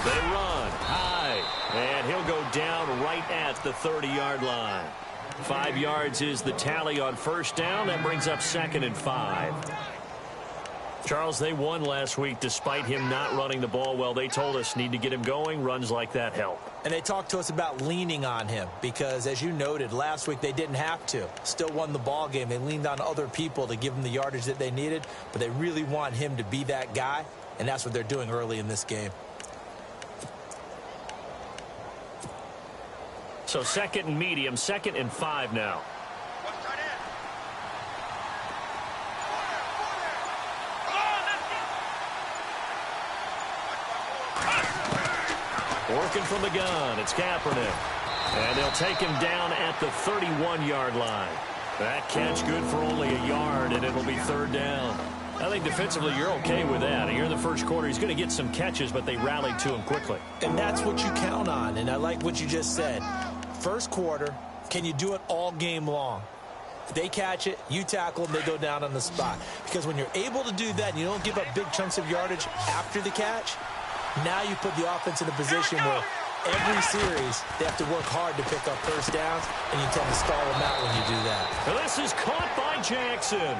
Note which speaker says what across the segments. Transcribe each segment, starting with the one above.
Speaker 1: They run high, and he'll go down right at the 30-yard line. 5 yards is the tally on first down. That brings up 2nd and 5. Charles, they won last week despite him not running the ball well. They told us need to get him going. Runs like that help.
Speaker 2: And they talked to us about leaning on him because, as you noted, last week they didn't have to. Still won the ball game. They leaned on other people to give them the yardage that they needed, but they really want him to be that guy, and that's what they're doing early in this game.
Speaker 1: So 2nd and medium, 2nd and 5 now. Working from the gun, it's Kaepernick. And they'll take him down at the 31-yard line. That catch good for only a yard, and it'll be 3rd down. I think defensively you're okay with that. Here in the first quarter, he's going to get some catches, but they rallied to him quickly.
Speaker 2: And that's what you count on, and I like what you just said. First quarter, can you do it all game long? If they catch it, you tackle them, they go down on the spot. Because when you're able to do that and you don't give up big chunks of yardage after the catch, now you put the offense in a position where every series they have to work hard to pick up first downs, and you tend to stall them out when you do that.
Speaker 1: Well, this is caught by Jackson.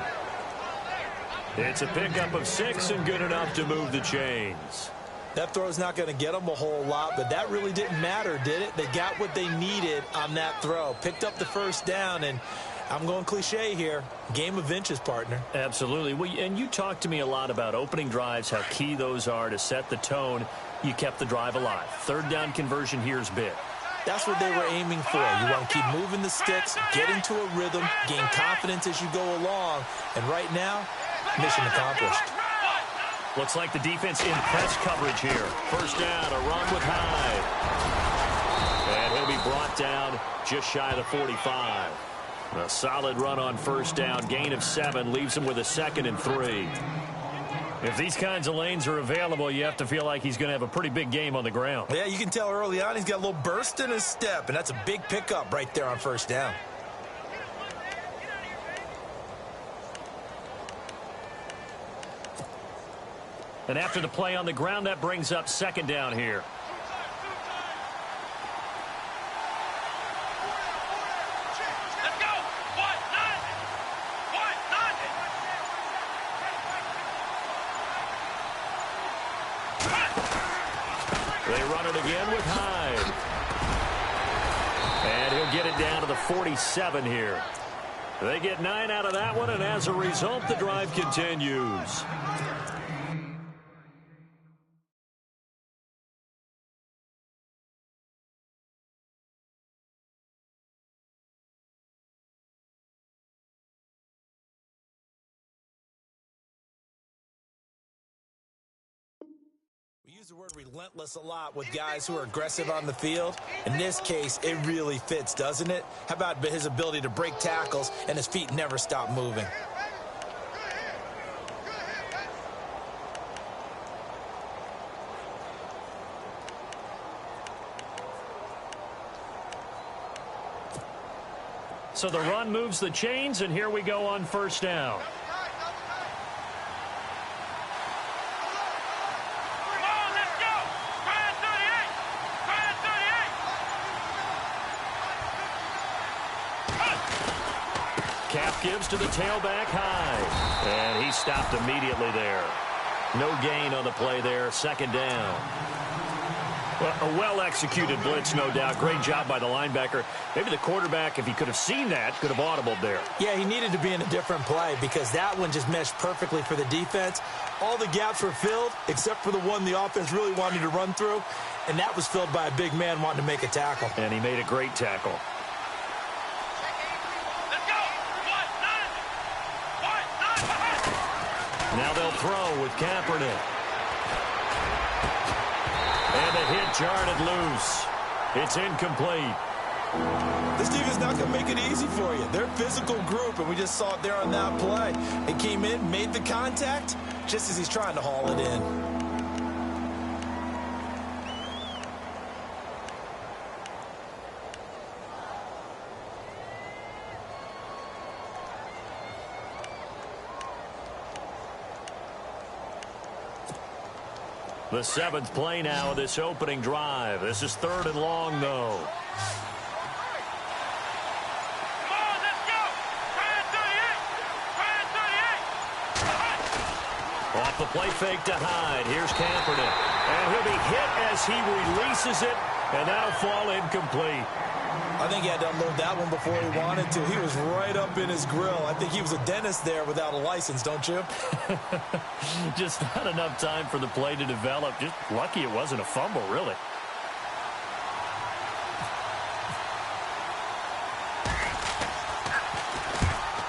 Speaker 1: It's a pickup of 6 and good enough to move the chains.
Speaker 2: That throw's not going to get them a whole lot, but that really didn't matter, did it? They got what they needed on that throw. Picked up the first down, and I'm going cliche here. Game of inches, partner.
Speaker 1: Absolutely. Well, and you talked to me a lot about opening drives, how key those are to set the tone. You kept the drive alive. 3rd down conversion here is big.
Speaker 2: That's what they were aiming for. You want to keep moving the sticks, get into a rhythm, gain confidence as you go along. And right now, mission accomplished.
Speaker 1: Looks like the defense in press coverage here. First down, a run with Hyde. And he'll be brought down just shy of the 45. A solid run on first down. Gain of 7 leaves him with a 2nd and 3. If these kinds of lanes are available, you have to feel like he's going to have a pretty big game on the ground.
Speaker 2: Yeah, you can tell early on he's got a little burst in his step, and that's a big pickup right there on first down.
Speaker 1: And after the play on the ground, that brings up 2nd down here. They run it again with Hyde. And he'll get it down to the 47 here. They get 9 out of that one, and as a result, the drive continues.
Speaker 2: We use the word relentless a lot with guys who are aggressive on the field. In this case, it really fits, doesn't it? How about his ability to break tackles and his feet never stop moving?
Speaker 1: So the run moves the chains, and here we go on first down. Gives to the tailback Hyde. And he stopped immediately there. No gain on the play there. 2nd down. Well, a well-executed blitz, no doubt. Great job by the linebacker. Maybe the quarterback, if he could have seen that, could have audibled there.
Speaker 2: Yeah, he needed to be in a different play because that one just meshed perfectly for the defense. All the gaps were filled except for the one the offense really wanted to run through, and that was filled by a big man wanting to make a tackle.
Speaker 1: And he made a great tackle. Now they'll throw with Kaepernick. And the hit jarred it loose. It's incomplete.
Speaker 2: This defense is not going to make it easy for you. They're a physical group, and we just saw it there on that play. It came in, made the contact, just as he's trying to haul it in.
Speaker 1: The 7th play now of this opening drive. This is 3rd and long, though. Off the play fake to Hyde. Here's Kaepernick. And he'll be hit as he releases it, and that'll fall incomplete.
Speaker 2: I think he had to unload that one before he wanted to. He was right up in his grill. I think he was a dentist there without a license, don't you?
Speaker 1: Just not enough time for the play to develop. Just lucky it wasn't a fumble, really.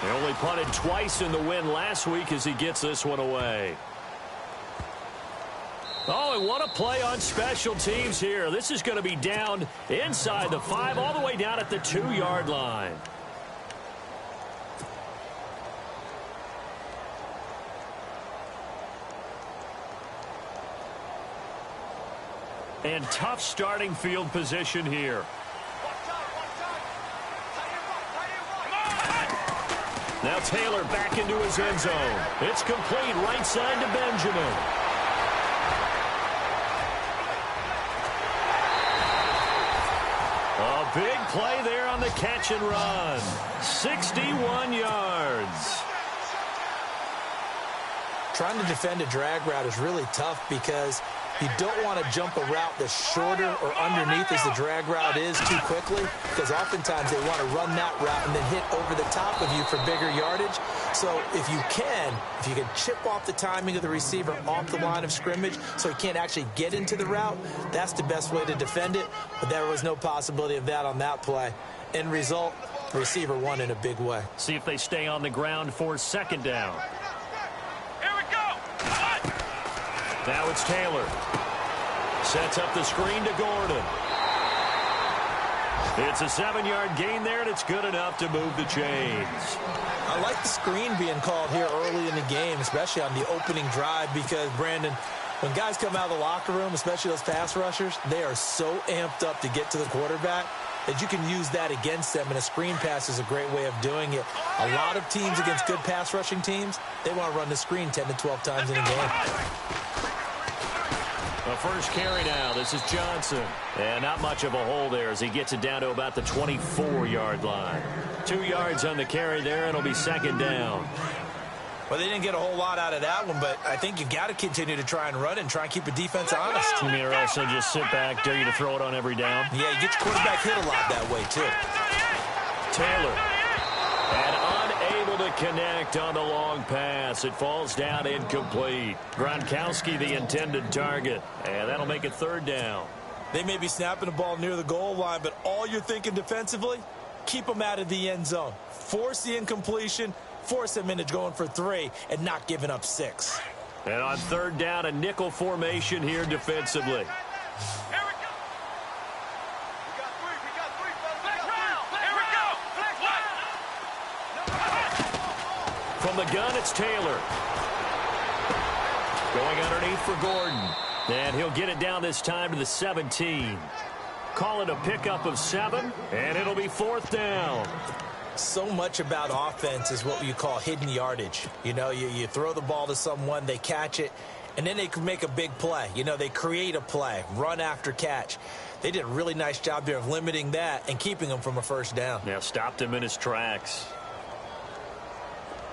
Speaker 1: They only punted twice in the win last week as he gets this one away. Oh, and what a play on special teams here. This is going to be down inside the 5, all the way down at the 2-yard line. And tough starting field position here. Now Taylor back into his end zone. It's complete right side to Benjamin. A big play there on the catch and run. 61 yards.
Speaker 2: Trying to defend a drag route is really tough because you don't want to jump a route that's shorter or underneath as the drag route is too quickly, because oftentimes they want to run that route and then hit over the top of you for bigger yardage. So if you can chip off the timing of the receiver off the line of scrimmage so he can't actually get into the route, that's the best way to defend it. But there was no possibility of that on that play. End result, the receiver won in a big way.
Speaker 1: See if they stay on the ground for 2nd down. Now it's Taylor. Sets up the screen to Gordon. It's a 7-yard gain there, and it's good enough to move the chains.
Speaker 2: I like the screen being called here early in the game, especially on the opening drive, because, Brandon, when guys come out of the locker room, especially those pass rushers, they are so amped up to get to the quarterback that you can use that against them, and a screen pass is a great way of doing it. A lot of teams against good pass rushing teams, they want to run the screen 10 to 12 times in a game.
Speaker 1: The first carry now. This is Johnson. And not much of a hole there as he gets it down to about the 24-yard line. 2 yards on the carry there, and it'll be 2nd down.
Speaker 2: Well, they didn't get a whole lot out of that one, but I think you got to continue to try and run it and try and keep the defense honest.
Speaker 1: You mean, or else they'll just sit back, dare you to throw it on every down?
Speaker 2: Yeah, you get your quarterback hit a lot that way, too.
Speaker 1: Taylor. And unable to connect on the long pass. It falls down incomplete. Gronkowski, the intended target. And that'll make it 3rd down.
Speaker 2: They may be snapping the ball near the goal line, but all you're thinking defensively, keep them out of the end zone. Force the incompletion, force them into going for 3, and not giving up 6.
Speaker 1: And on 3rd down, a nickel formation here defensively. From the gun, it's Taylor. Going underneath for Gordon. And he'll get it down this time to the 17. Call it a pickup of 7, and it'll be 4th down.
Speaker 2: So much about offense is what you call hidden yardage. You know, you throw the ball to someone, they catch it, and then they can make a big play. You know, they create a play, run after catch. They did a really nice job there of limiting that and keeping him from a 1st down.
Speaker 1: Now stopped him in his tracks.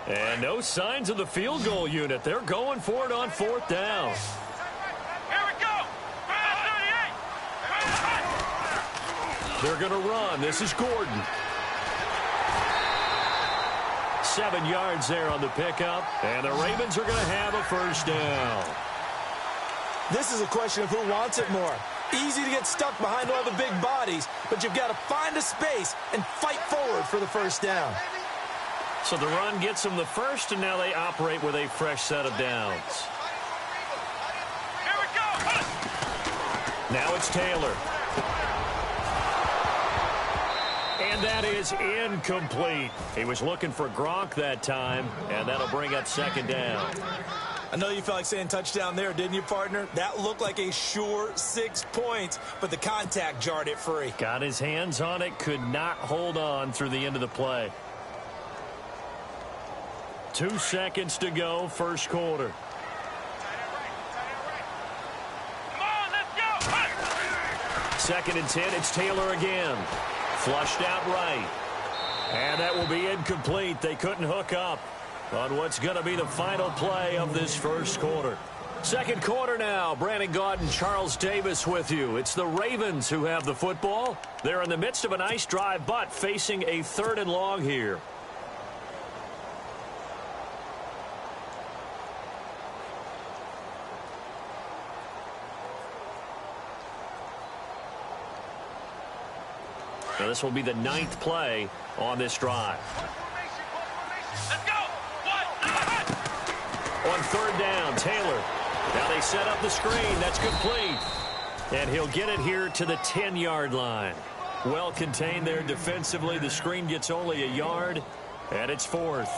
Speaker 1: And no signs of the field goal unit. They're going for it on 4th down.
Speaker 3: Here we go.
Speaker 1: They're going to run. This is Gordon. 7 yards there on the pickup. And the Ravens are going to have a 1st down.
Speaker 2: This is a question of who wants it more. Easy to get stuck behind all the big bodies, but you've got to find a space and fight forward for the 1st down.
Speaker 1: So the run gets them the 1st, and now they operate with a fresh set of downs.
Speaker 3: Here we go.
Speaker 1: Now it's Taylor. And that is incomplete. He was looking for Gronk that time, and that'll bring up 2nd down.
Speaker 2: I know you felt like saying touchdown there, didn't you, partner? That looked like a sure 6 points, but the contact jarred it free.
Speaker 1: Got his hands on it, could not hold on through the end of the play. 2 seconds to go, 1st quarter. 2nd and 10, it's Taylor again. Flushed out right. And that will be incomplete. They couldn't hook up on what's going to be the final play of this first quarter. Second quarter now. Brandon Gaudin, Charles Davis with you. It's the Ravens who have the football. They're in the midst of a nice drive, but facing a 3rd and long here. Now this will be the 9th play on this drive.
Speaker 3: Let's go.
Speaker 1: On 3rd down, Taylor. Now they set up the screen. That's complete. And he'll get it here to the 10-yard line. Well contained there defensively. The screen gets only a yard, and it's 4th.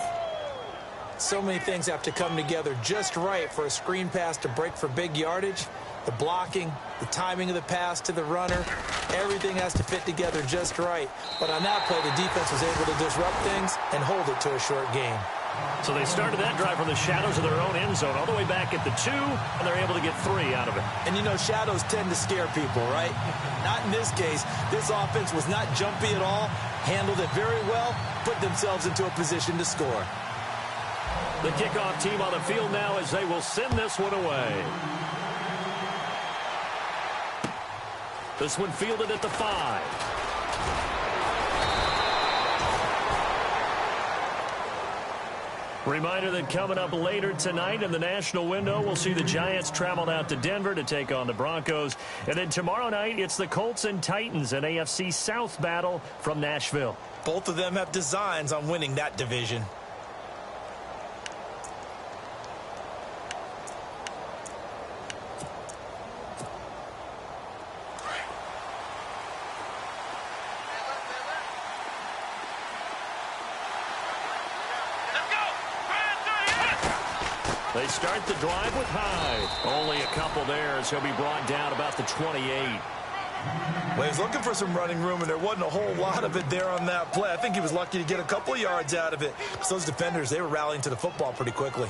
Speaker 2: So many things have to come together just right for a screen pass to break for big yardage. The blocking, the timing of the pass to the runner, everything has to fit together just right. But on that play, the defense was able to disrupt things and hold it to a short game.
Speaker 1: So they started that drive from the shadows of their own end zone all the way back at the 2, and they're able to get 3 out of it.
Speaker 2: And, you know, shadows tend to scare people, right? Not in this case. This offense was not jumpy at all, handled it very well, put themselves into a position to score.
Speaker 1: The kickoff team on the field now as they will send this one away. This one fielded at the 5. Reminder that coming up later tonight in the national window, we'll see the Giants travel out to Denver to take on the Broncos. And then tomorrow night, it's the Colts and Titans, an AFC South battle from Nashville.
Speaker 2: Both of them have designs on winning that division.
Speaker 1: They start the drive with Hyde. Only a couple there as he'll be brought down about the 28.
Speaker 2: Well, he was looking for some running room, and there wasn't a whole lot of it there on that play. I think he was lucky to get a couple yards out of it. Because those defenders, they were rallying to the football pretty quickly.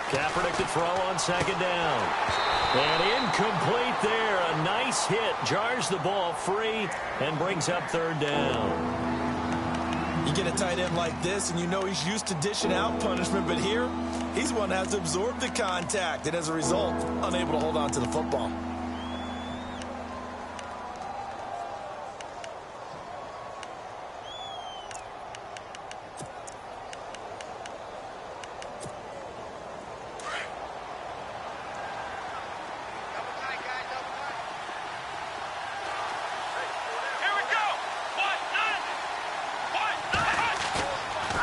Speaker 1: Kaepernick to throw on 2nd down. And incomplete there. A nice hit. Jars the ball free and brings up 3rd down.
Speaker 2: You get a tight end like this, and you know he's used to dishing out punishment, but here, he's one that has to absorb the contact, and as a result, unable to hold on to the football.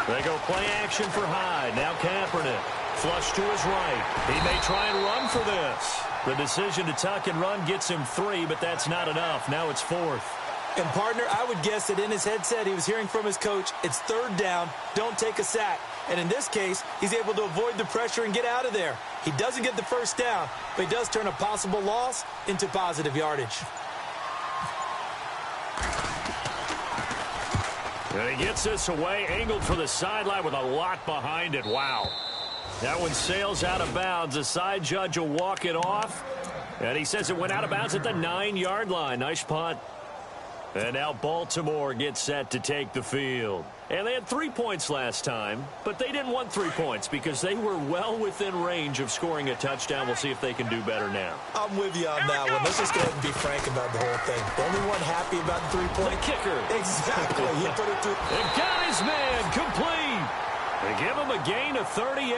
Speaker 1: They go play action for Hyde. Now Kaepernick. Flush to his right. He may try and run for this. The decision to tuck and run gets him 3, but that's not enough. Now it's 4th.
Speaker 2: And, partner, I would guess that in his headset he was hearing from his coach, it's 3rd down, don't take a sack. And in this case, he's able to avoid the pressure and get out of there. He doesn't get the 1st down, but he does turn a possible loss into positive yardage.
Speaker 1: And he gets this away, angled for the sideline with a lot behind it. Wow. That one sails out of bounds. The side judge will walk it off. And he says it went out of bounds at the 9-yard line. Nice punt. And now Baltimore gets set to take the field. And they had 3 points last time, but they didn't want 3 points because they were well within range of scoring a touchdown. We'll see if they can do better now.
Speaker 2: I'm with you on that one. Let's just go ahead and be frank about the whole thing. The only one happy about the 3-point.
Speaker 1: The kicker.
Speaker 2: Exactly. He put it through.
Speaker 1: They got his man complete. They give him a gain of 38.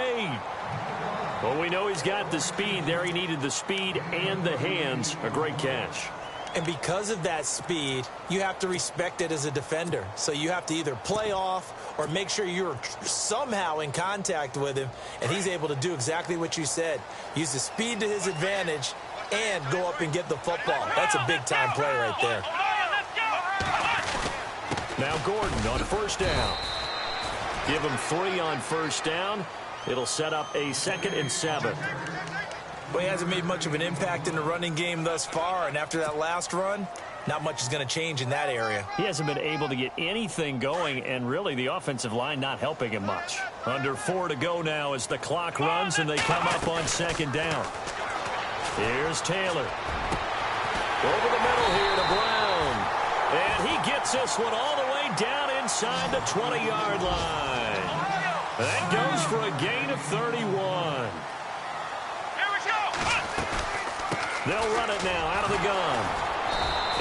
Speaker 1: Well, we know he's got the speed there. He needed the speed and the hands. A great catch.
Speaker 2: And because of that speed, you have to respect it as a defender. So you have to either play off or make sure you're somehow in contact with him. And he's able to do exactly what you said. Use the speed to his advantage and go up and get the football. That's a big-time play right there.
Speaker 1: Now Gordon on first down. Give him 3 on first down. It'll set up a 2nd and 7.
Speaker 2: Well, he hasn't made much of an impact in the running game thus far, and after that last run, not much is going to change in that area.
Speaker 1: He hasn't been able to get anything going, and really the offensive line not helping him much. Under 4 to go now as the clock runs and they come up on 2nd down. Here's Taylor. Over the middle here to Brown. And he gets this one all the way down inside the 20-yard line. That goes for a gain of 31. They'll run it now out of the gun.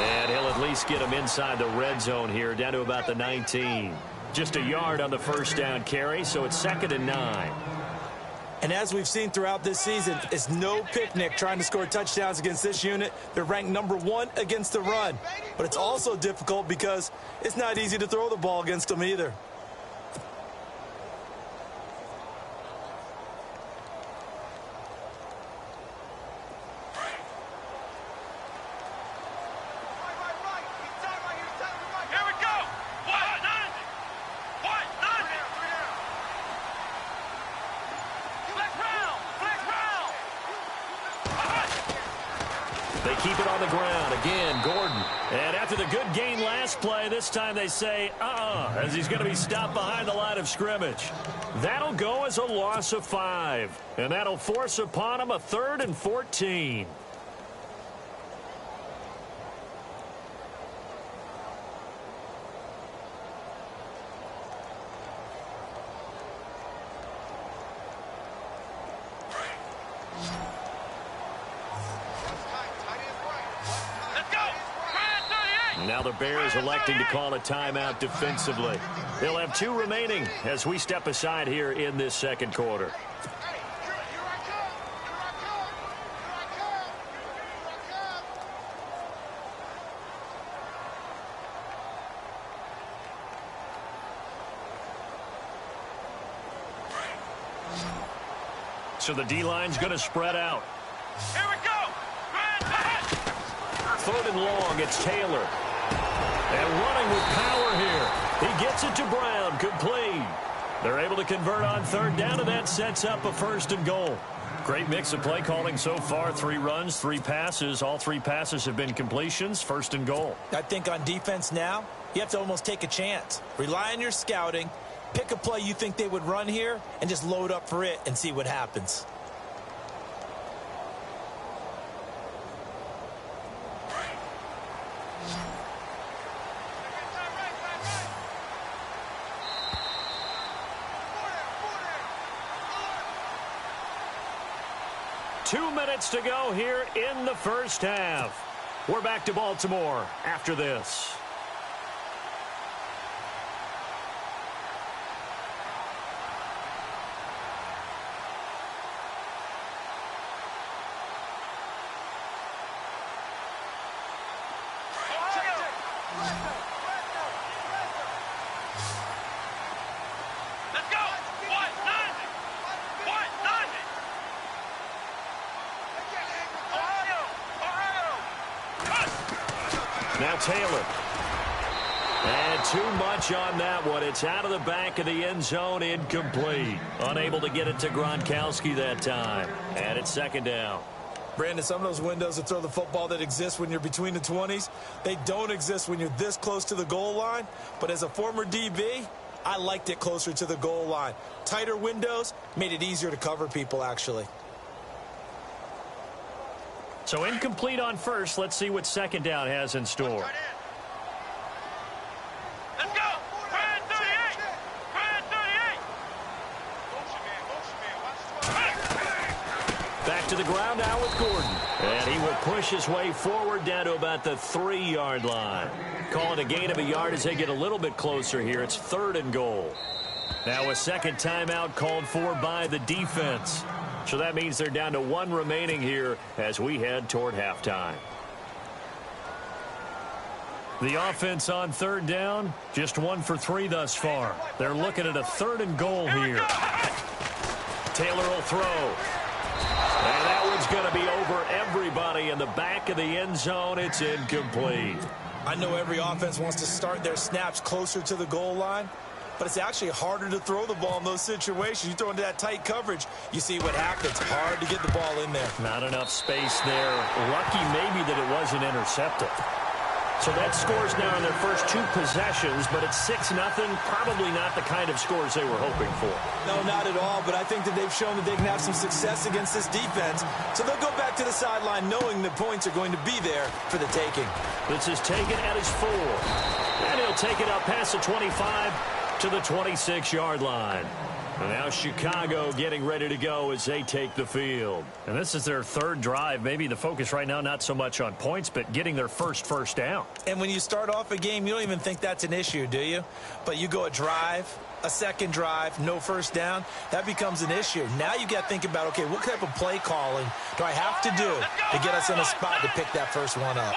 Speaker 1: And he'll at least get him inside the red zone here, down to about the 19. Just a yard on the first down carry, so it's 2nd and 9.
Speaker 2: And as we've seen throughout this season, it's no picnic trying to score touchdowns against this unit. They're ranked number 1 against the run. But it's also difficult because it's not easy to throw the ball against them either.
Speaker 1: They keep it on the ground. Again, Gordon. And after the good gain last play, this time they say, as he's going to be stopped behind the line of scrimmage. That'll go as a loss of 5. And that'll force upon him a 3rd and 14. Now the Bears electing to call a timeout defensively. They'll have 2 remaining as we step aside here in this 2nd quarter. So the D-line's going to spread out.
Speaker 3: Here we go.
Speaker 1: 3rd and long, it's Taylor. And running with power here. He gets it to Brown, complete. They're able to convert on 3rd down, and that sets up a 1st and goal. Great mix of play calling so far. 3 runs, 3 passes. All 3 passes have been completions. 1st and goal.
Speaker 2: I think on defense now, you have to almost take a chance. Rely on your scouting. Pick a play you think they would run here, and just load up for it and see what happens.
Speaker 1: Two minutes to go here in the first half. We're back to Baltimore after this. Now Taylor. And too much on that one. It's out of the back of the end zone, incomplete. Unable to get it to Gronkowski that time. And it's 2nd down.
Speaker 2: Brandon, some of those windows to throw the football that exist when you're between the 20s, they don't exist when you're this close to the goal line. But as a former DB, I liked it closer to the goal line. Tighter windows made it easier to cover people, actually.
Speaker 1: So incomplete on first. Let's see what 2nd down has in store.
Speaker 3: Let's go. Brand 38. Brand 38.
Speaker 1: Back to the ground now with Gordon. And he will push his way forward down to about the 3-yard line. Calling a gain of a yard as they get a little bit closer here. It's 3rd and goal. Now a 2nd timeout called for by the defense. So that means they're down to 1 remaining here as we head toward halftime. The offense on 3rd down, just 1 for 3 thus far. They're looking at a 3rd and goal here. Taylor will throw. And that one's going to be over everybody in the back of the end zone. It's incomplete.
Speaker 2: I know every offense wants to start their snaps closer to the goal line, but it's actually harder to throw the ball in those situations. You throw into that tight coverage, you see what happens. Hard to get the ball in there.
Speaker 1: Not enough space there. Lucky maybe that it wasn't intercepted. So that scores now in their first 2 possessions, but it's 6-0. Probably not the kind of scores they were hoping for.
Speaker 2: No, not at all, but I think that they've shown that they can have some success against this defense. So they'll go back to the sideline knowing the points are going to be there for the taking.
Speaker 1: This is taken at his 4. And he'll take it up past the 25 to the 26-yard line. And now Chicago getting ready to go as they take the field. And this is their 3rd drive. Maybe the focus right now not so much on points, but getting their first down.
Speaker 2: And when you start off a game, you don't even think that's an issue, do you? But you go a drive, a second drive, no first down, that becomes an issue. Now you got to think about, okay, what type of play calling do I have to do to get us in a spot to pick that first one up?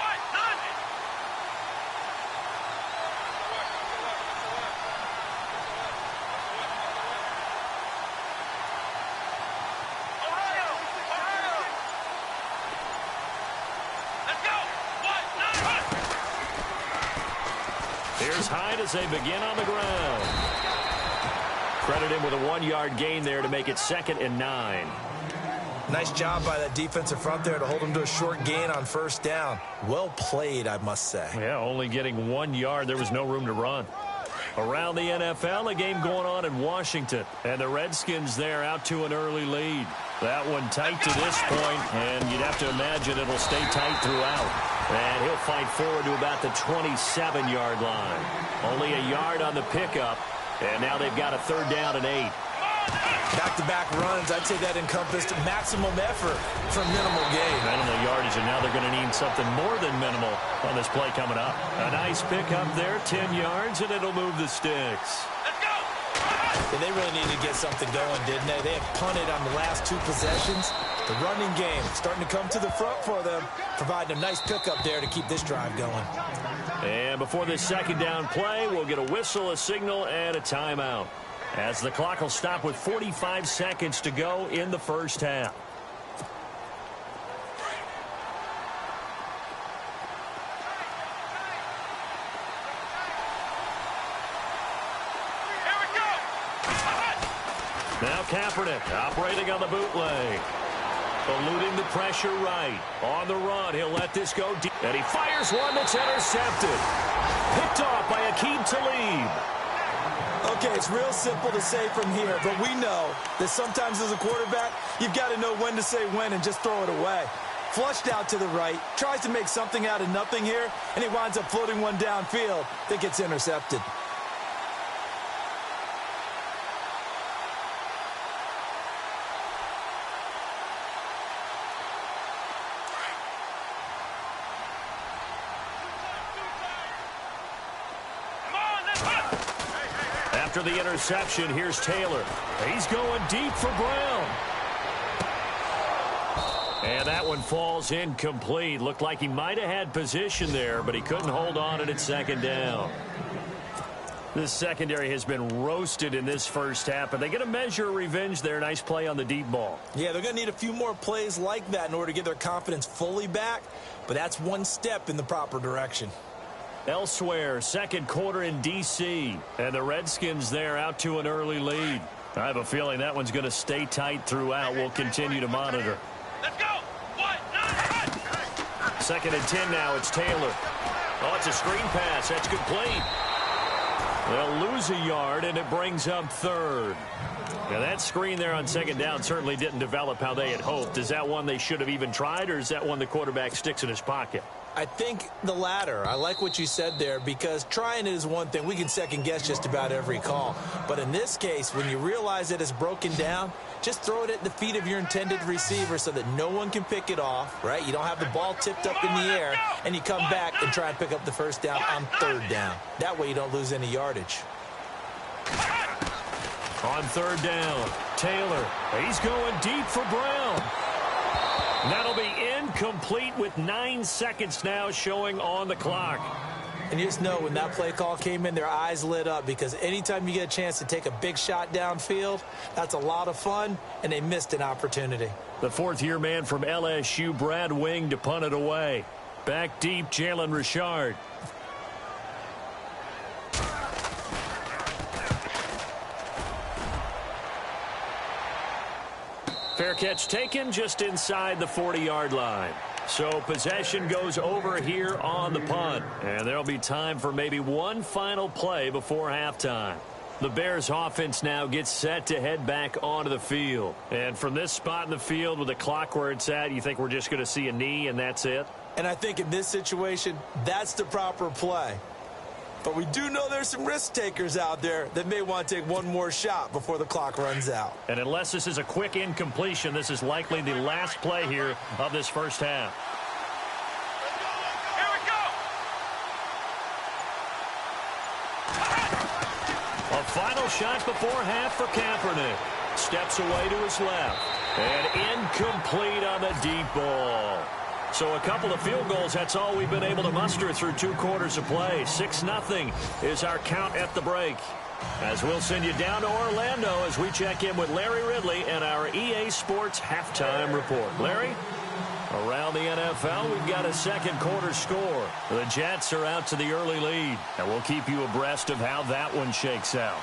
Speaker 1: Here's Hyde as they begin on the ground. Credit him with a 1-yard gain there to make it 2nd and 9.
Speaker 2: Nice job by that defensive front there to hold him to a short gain on first down. Well played, I must say.
Speaker 1: Yeah, only getting 1 yard. There was no room to run. Around the NFL, a game going on in Washington. And the Redskins there out to an early lead. That one tight to this point, and you'd have to imagine it'll stay tight throughout. And he'll fight forward to about the 27-yard line. Only a yard on the pickup, and now they've got a 3rd down and 8.
Speaker 2: Back-to-back runs, I'd say that encompassed maximum effort for minimal gain.
Speaker 1: Minimal yardage, and now they're going to need something more than minimal on this play coming up. A nice pickup there, 10 yards, and it'll move the sticks.
Speaker 2: And they really needed to get something going, didn't they? They have punted on the last 2 possessions. The running game starting to come to the front for them, providing a nice pickup there to keep this drive going.
Speaker 1: And before this 2nd down play, we'll get a whistle, a signal, and a timeout, as the clock will stop with 45 seconds to go in the first half. Now Kaepernick operating on the bootleg. Eluding the pressure right. On the run, he'll let this go deep. And he fires one that's intercepted. Picked off by Aqib Talib.
Speaker 2: Okay, it's real simple to say from here, but we know that sometimes as a quarterback, you've got to know when to say when and just throw it away. Flushed out to the right, tries to make something out of nothing here, and he winds up floating one downfield that gets intercepted.
Speaker 1: After the interception, here's Taylor. He's going deep for Brown. And that one falls incomplete. Looked like he might have had position there, but he couldn't hold on it at 2nd down. This secondary has been roasted in this first half, but they get a measure of revenge there. Nice play on the deep ball.
Speaker 2: Yeah, they're going to need a few more plays like that in order to get their confidence fully back, but that's one step in the proper direction.
Speaker 1: Elsewhere, 2nd quarter in D.C., and the Redskins there out to an early lead. I have a feeling that one's going to stay tight throughout. We'll continue to monitor.
Speaker 3: Let's go.
Speaker 1: 2nd and 10 now. It's Taylor. Oh, it's a screen pass. That's complete. They'll lose a yard, and it brings up 3rd. Now, that screen there on 2nd down certainly didn't develop how they had hoped. Is that one they should have even tried, or is that one the quarterback sticks in his pocket?
Speaker 2: I think the latter. I like what you said there, because trying it is one thing. We can second-guess just about every call. But in this case, when you realize that it's broken down, just throw it at the feet of your intended receiver so that no one can pick it off, right? You don't have the ball tipped up in the air, and you come back and try and pick up the first down on 3rd down. That way you don't lose any yardage.
Speaker 1: On 3rd down, Taylor. He's going deep for Brown. That'll be incomplete with 9 seconds now showing on the clock.
Speaker 2: And you just know when that play call came in, their eyes lit up, because anytime you get a chance to take a big shot downfield, that's a lot of fun, and they missed an opportunity.
Speaker 1: The 4th-year man from LSU, Brad Wing, to punt it away. Back deep, Jalen Richard. catch taken just inside the 40-yard line. So possession goes over here on the punt. And there'll be time for maybe one final play before halftime. The Bears offense now gets set to head back onto the field. And from this spot in the field with the clock where it's at, you think we're just going to see a knee and that's it?
Speaker 2: And I think in this situation, that's the proper play. But we do know there's some risk takers out there that may want to take one more shot before the clock runs out.
Speaker 1: And unless this is a quick incompletion, this is likely the last play here of this first half.
Speaker 3: Here we go.
Speaker 1: A final shot before half for Kaepernick. Steps away to his left. And incomplete on the deep ball. So a couple of field goals, that's all we've been able to muster through 2 quarters of play. 6-0 is our count at the break. As we'll send you down to Orlando as we check in with Larry Ridley and our EA Sports halftime report. Larry? Around the NFL, we've got a second quarter score. The Jets are out to the early lead, and we'll keep you abreast of how that one shakes out.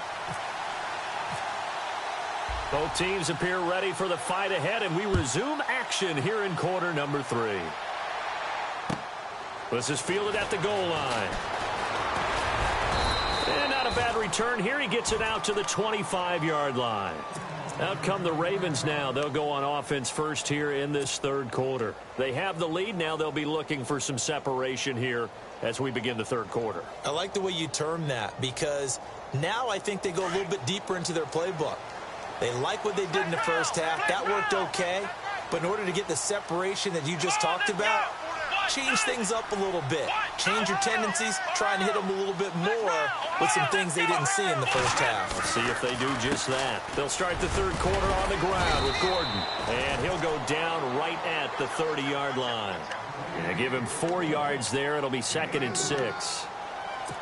Speaker 1: Both teams appear ready for the fight ahead, and we resume action here in quarter number 3. This is fielded at the goal line. And not a bad return here. He gets it out to the 25-yard line. Out come the Ravens now. They'll go on offense first here in this third quarter. They have the lead now. They'll be looking for some separation here as we begin the third quarter.
Speaker 2: I like the way you term that because now I think they go a little bit deeper into their playbook. They like what they did in the first half. That worked okay. But in order to get the separation that you just talked about, change things up a little bit. Change your tendencies. Try and hit them a little bit more with some things they didn't see in the first half.
Speaker 1: Let's see if they do just that. They'll start the third quarter on the ground with Gordon. And he'll go down right at the 30-yard line. And give him 4 yards there. It'll be 2nd and 6.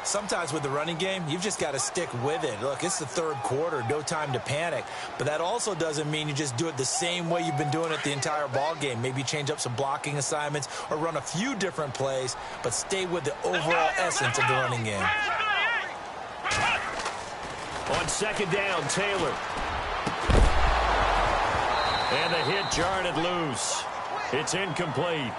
Speaker 2: Sometimes with the running game, you've just got to stick with it. Look, it's the third quarter, no time to panic. But that also doesn't mean you just do it the same way you've been doing it the entire ball game. Maybe change up some blocking assignments or run a few different plays, but stay with the overall essence of the running game.
Speaker 1: On second down, Taylor. And the hit jarred it loose. It's incomplete.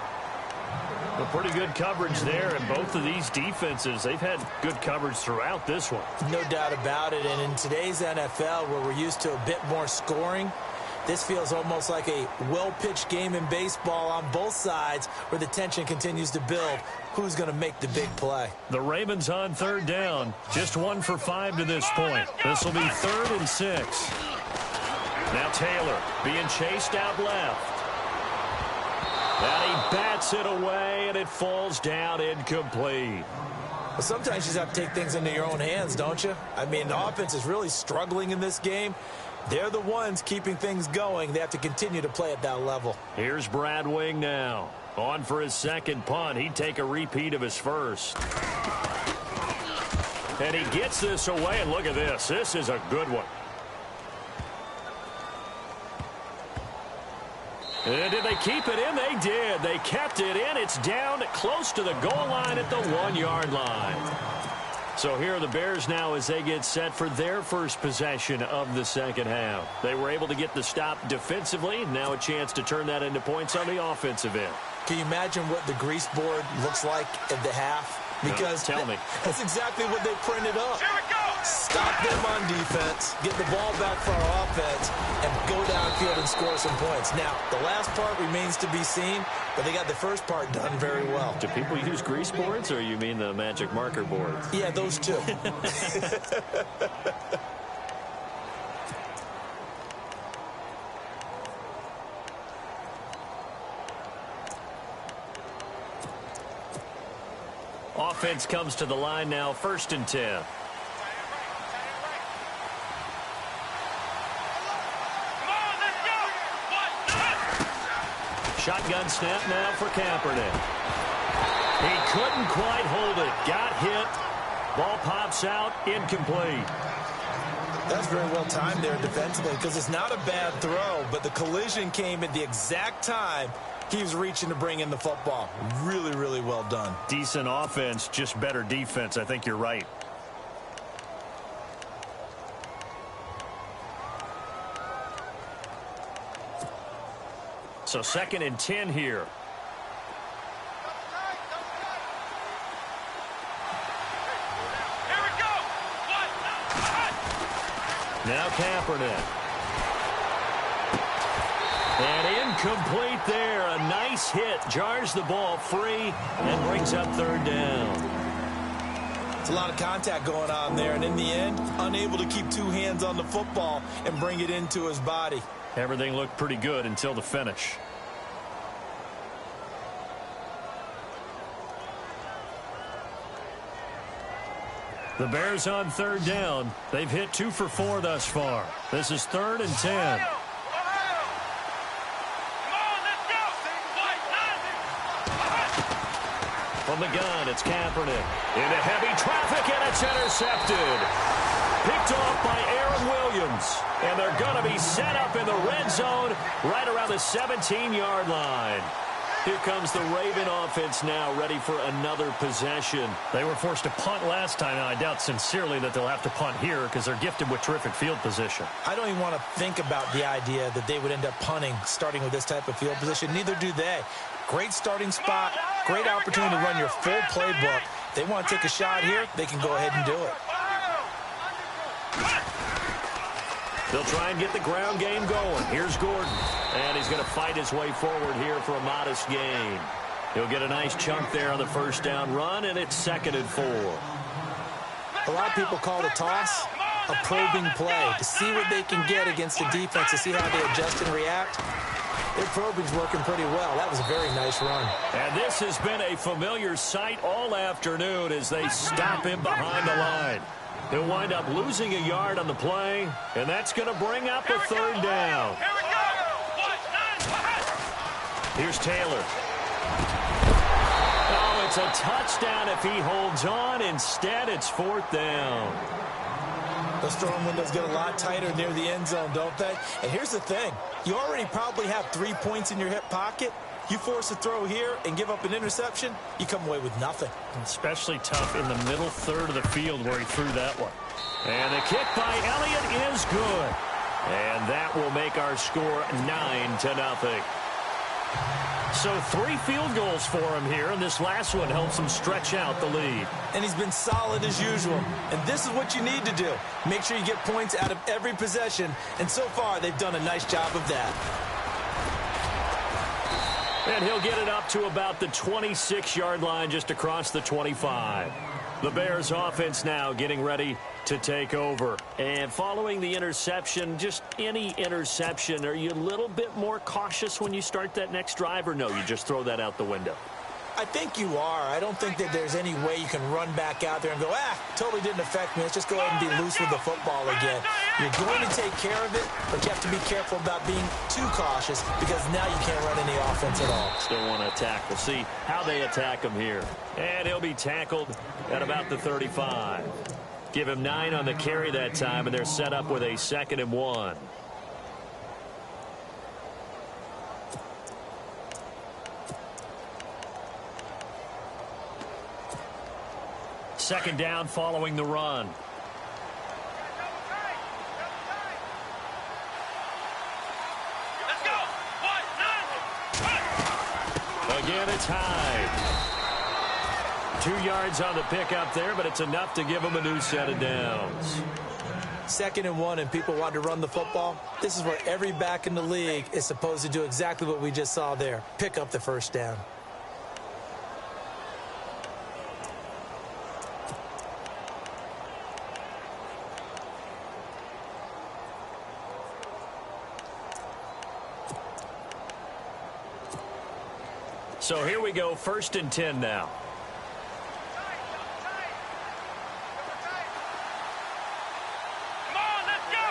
Speaker 1: A pretty good coverage there, and both of these defenses, they've had good coverage throughout this one.
Speaker 2: No doubt about it, and in today's NFL, where we're used to a bit more scoring, this feels almost like a well-pitched game in baseball on both sides where the tension continues to build. Who's going to make the big play?
Speaker 1: The Ravens on third down, just 1 for 5 to this point. This will be 3rd and 6. Now Taylor being chased out left. And he bats it away, and it falls down incomplete.
Speaker 2: Well, sometimes you just have to take things into your own hands, don't you? I mean, the offense is really struggling in this game. They're the ones keeping things going. They have to continue to play at that level.
Speaker 1: Here's Brad Wing now. On for his second punt. He'd take a repeat of his first. And he gets this away, and look at this. This is a good one. And did they keep it in? They did. They kept it in. It's down close to the goal line at the 1-yard line. So here are the Bears now as they get set for their first possession of the second half. They were able to get the stop defensively. Now a chance to turn that into points on the offensive end.
Speaker 2: Can you imagine what the grease board looks like at the half? Because
Speaker 1: no, tell me.
Speaker 2: That's exactly what they printed up. Stop them on defense, get the ball back for our offense, and go downfield and score some points. Now, the last part remains to be seen, but they got the first part done very well.
Speaker 1: Do people use grease boards, or you mean the magic marker boards?
Speaker 2: Yeah, those two.
Speaker 1: Offense comes to the line now, 1st and 10. Shotgun snap now for Kaepernick. He couldn't quite hold it. Got hit. Ball pops out. Incomplete.
Speaker 2: That's very well timed there defensively because it's not a bad throw, but the collision came at the exact time he was reaching to bring in the football. Really, really well done.
Speaker 1: Decent offense, just better defense. I think you're right. So 2nd and 10 here.
Speaker 3: Here we go.
Speaker 1: Now Kaepernick. And incomplete there. A nice hit. Jars the ball free and brings up 3rd down.
Speaker 2: It's a lot of contact going on there, and in the end, unable to keep 2 hands on the football and bring it into his body.
Speaker 1: Everything looked pretty good until the finish. The Bears on 3rd down. They've hit 2 for 4 thus far. This is 3rd and 10. From the gun, it's Kaepernick. Into heavy traffic, and it's intercepted. Picked off by Aaron Williams. And they're going to be set up in the red zone right around the 17-yard line. Here comes the Raven offense now, ready for another possession. They were forced to punt last time, and I doubt sincerely that they'll have to punt here because they're gifted with terrific field position.
Speaker 2: I don't even want to think about the idea that they would end up punting starting with this type of field position. Neither do they. Great starting spot, great opportunity to run your full playbook. They want to take a shot here, they can go ahead and do it.
Speaker 1: They'll try and get the ground game going. Here's Gordon. And he's going to fight his way forward here for a modest gain. He'll get a nice chunk there on the 1st down run, and it's 2nd and 4.
Speaker 2: A lot of people call the toss a probing play to see what they can get against the defense, to see how they adjust and react. Their probing's working pretty well. That was a very nice run.
Speaker 1: And this has been a familiar sight all afternoon as they stop him behind the line. He'll wind up losing a yard on the play, and that's going to bring up a 3rd down. Here's Taylor. Oh, it's a touchdown if he holds on. Instead, it's 4th down.
Speaker 2: Those throwing windows get a lot tighter near the end zone, don't they? And here's the thing. You already probably have 3 points in your hip pocket. You force a throw here and give up an interception, you come away with nothing.
Speaker 1: Especially tough in the middle 3rd of the field where he threw that one. And the kick by Elliott is good. And that will make our score 9-0. So 3 field goals for him here, and this last one helps him stretch out the lead.
Speaker 2: And he's been solid as usual. And this is what you need to do. Make sure you get points out of every possession. And so far, they've done a nice job of that.
Speaker 1: And he'll get it up to about the 26-yard line, just across the 25. The Bears offense now getting ready to take over. And following the interception, just any interception, are you a little bit more cautious when you start that next drive, or no, you just throw that out the window?
Speaker 2: I think you are. I don't think that there's any way you can run back out there and go, totally didn't affect me. Let's just go ahead and be loose with the football again. You're going to take care of it, but you have to be careful about being too cautious because now you can't run any offense at all.
Speaker 1: Still want to attack. We'll see how they attack him here. And he'll be tackled at about the 35. Give him 9 on the carry that time, and they're set up with a 2nd and 1. Second down following the run.
Speaker 3: Let's go. 1, 9.
Speaker 1: Again, it's high. 2 yards on the pickup there, but it's enough to give him a new set of downs.
Speaker 2: 2nd and 1, and people want to run the football. This is where every back in the league is supposed to do exactly what we just saw there. Pick up the 1st down.
Speaker 1: So here we go, 1st and 10 now.
Speaker 3: Come on, let's go.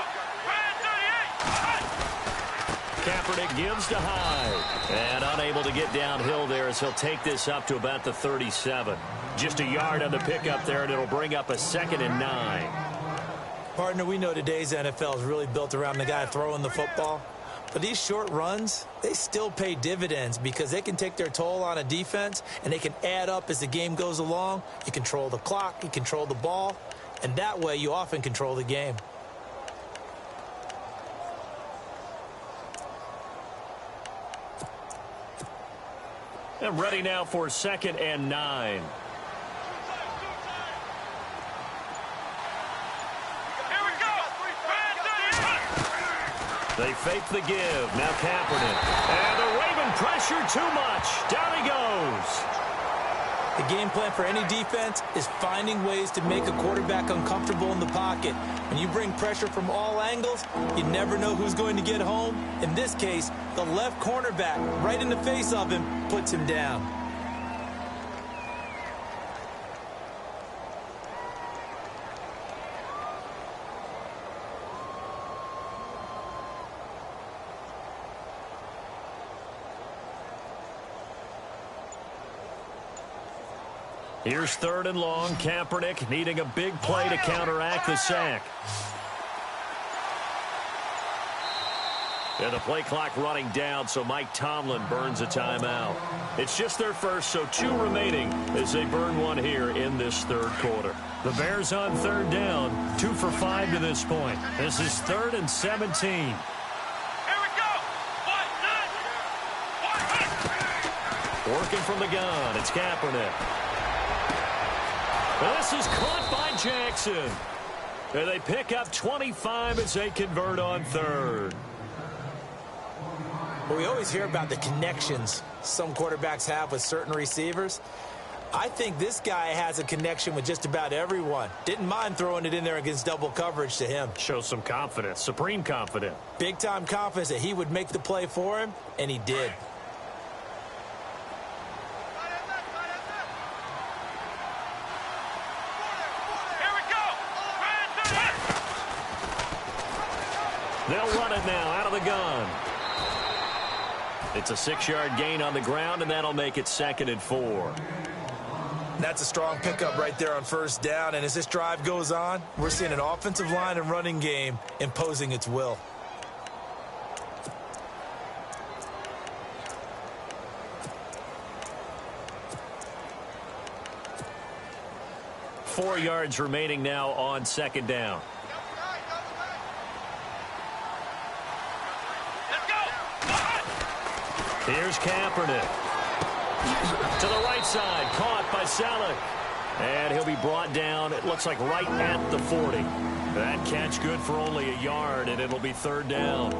Speaker 1: Kaepernick gives to Hyde. And unable to get downhill there as he'll take this up to about the 37. Just a yard on the pickup there, and it'll bring up a 2nd and 9.
Speaker 2: Partner, we know today's NFL is really built around the guy throwing the football. But these short runs, they still pay dividends because they can take their toll on a defense and they can add up as the game goes along. You control the clock, you control the ball, and that way you often control the game.
Speaker 1: And ready now for 2nd and 9. They fake the give. Now Kaepernick. And they're waving pressure too much. Down he goes.
Speaker 2: The game plan for any defense is finding ways to make a quarterback uncomfortable in the pocket. When you bring pressure from all angles, you never know who's going to get home. In this case, the left cornerback, right in the face of him, puts him down.
Speaker 1: Here's 3rd and long. Kaepernick needing a big play to counteract the sack. And the play clock running down, so Mike Tomlin burns a timeout. It's just their first, so 2 remaining as they burn one here in this 3rd quarter. The Bears on 3rd down, 2 for 5 to this point. This is 3rd and 17.
Speaker 3: Here we go.
Speaker 1: Working from the gun, it's Kaepernick. This is caught by Jackson. And they pick up 25 as they convert on 3rd.
Speaker 2: Well, we always hear about the connections some quarterbacks have with certain receivers. I think this guy has a connection with just about everyone. Didn't mind throwing it in there against double coverage to him.
Speaker 1: Shows some confidence, supreme confidence.
Speaker 2: Big-time confidence that he would make the play for him, and he did.
Speaker 1: They'll run it now out of the gun. It's a 6-yard gain on the ground, and that'll make it 2nd and 4.
Speaker 2: That's a strong pickup right there on 1st down, and as this drive goes on, we're seeing an offensive line and running game imposing its will.
Speaker 1: Four yards remaining now on 2nd down. Here's Kaepernick. To the right side, caught by Selleck. And he'll be brought down, it looks like right at the 40. That catch good for only a yard, and it'll be 3rd down.